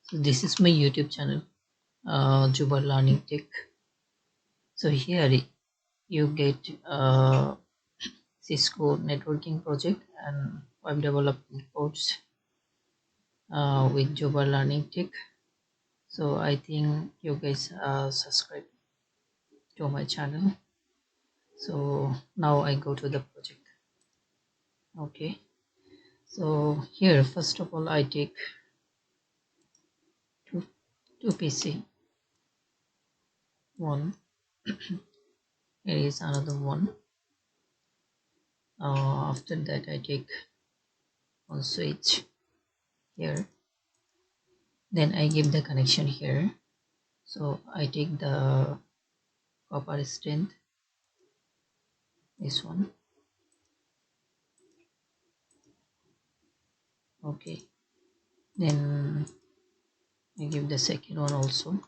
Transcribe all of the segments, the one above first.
So this is my YouTube channel, Jubaer Learning Tech. So here you get Cisco networking project and web development course with Jubaer Learning Tech. So I think you guys subscribe to my channel. So now I go to the project. Okay. So here first of all I take two PC. One. Here is another one. After that I take one switch here, then I give the connection here. So I take the copper strength, this one. Okay, then I give the second one also.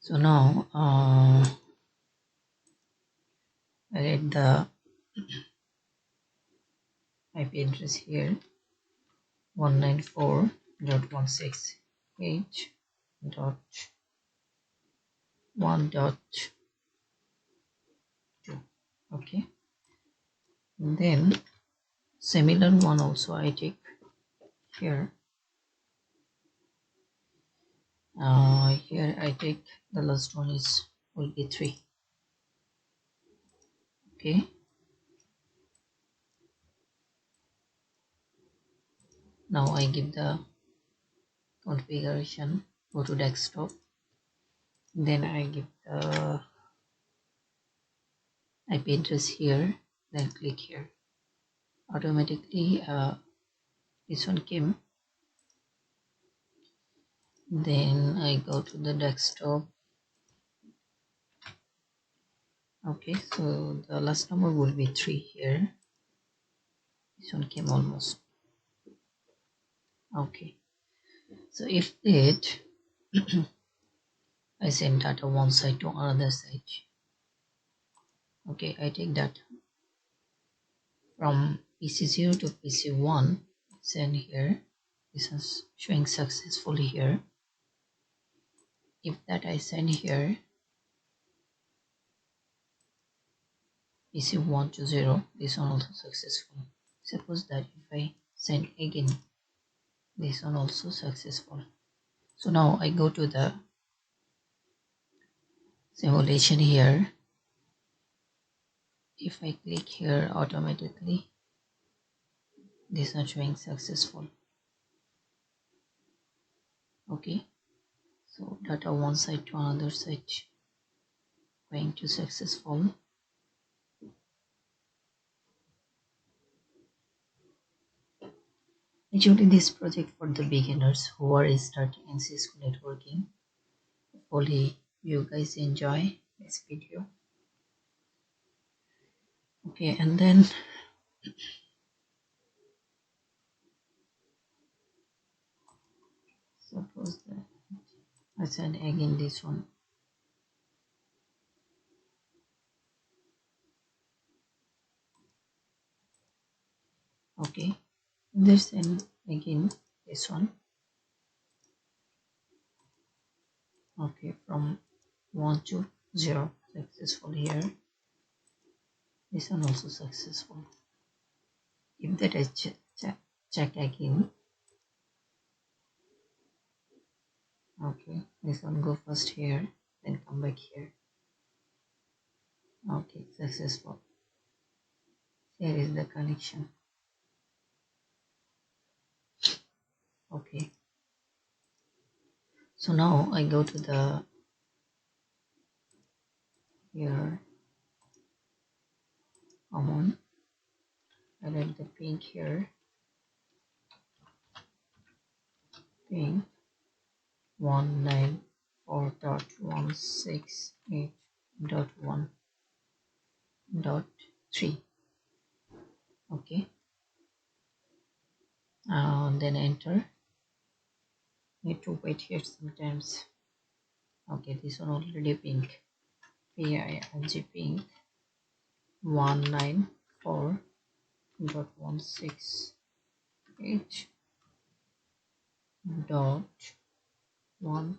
So now I write the IP address here, 194.168.1.2. Okay, and then similar one also I take here. Here I take the last one will be 3. Okay, now I give the configuration, go to desktop, then I give the IP address here, then click here. Automatically this one came. Then I go to the desktop. Okay, so the last number will be 3 here. This one came almost. Okay, so if it I send data one side to another side. Okay, I take data from PC0 to PC1, send here. This is showing successfully here. If that I send here PC1 to 0, this one also successful. Suppose that if I send again, this one also successful. So now I go to the simulation here. If I click here, automatically this one showing successful. Okay, so data one side to another side going to successful. Actually, this project for the beginners who are starting in Cisco networking. Hopefully you guys enjoy this video. Okay, and then suppose that I send again this one. Okay, this and again this one. Okay, from 1 to 0 successful here. This one also successful. If that I check again. Okay, this one go first here, then come back here. Okay, successful. Here is the connection. Okay, so now I go to the here common. I like the pink here, pink 194.168.1.3. Okay, then enter. Need to wait here sometimes. Okay, this one already pink, PING pink 194.168.1.3. dot 168 dot 1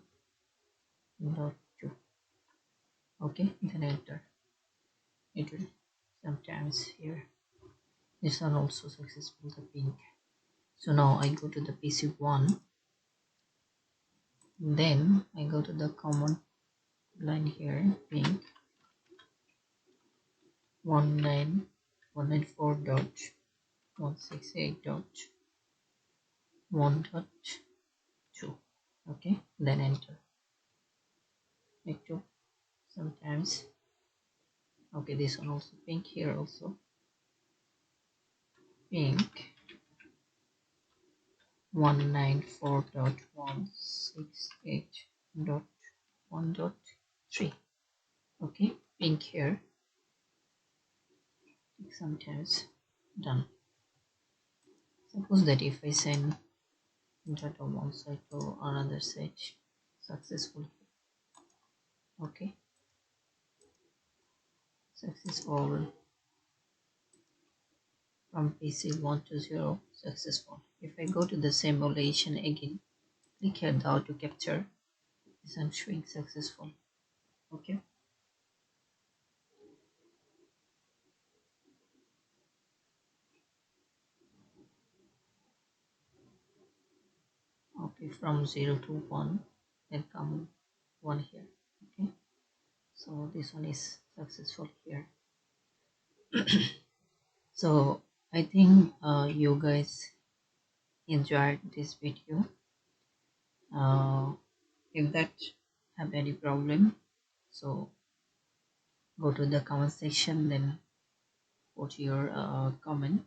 dot 2. Okay, then enter. It will sometimes here. This one also successful, the pink. So now I go to the PC1, then I go to the command line here, pink 19194.168.1.2. Okay, then enter. It took sometimes. Okay, this one also pink, here also pink 194.168.1.3. Okay, pink here, sometimes. Done. Suppose that if I send data from one side to another side, successful. Okay, successful from PC1 to 0, successful. If I go to the simulation again, click here the auto capture, this one showing successful. Okay, okay, from 0 to 1, then come 1 here. Okay, so this one is successful here. So I think you guys enjoyed this video. If that have any problem, so go to the comment section, then put your comment.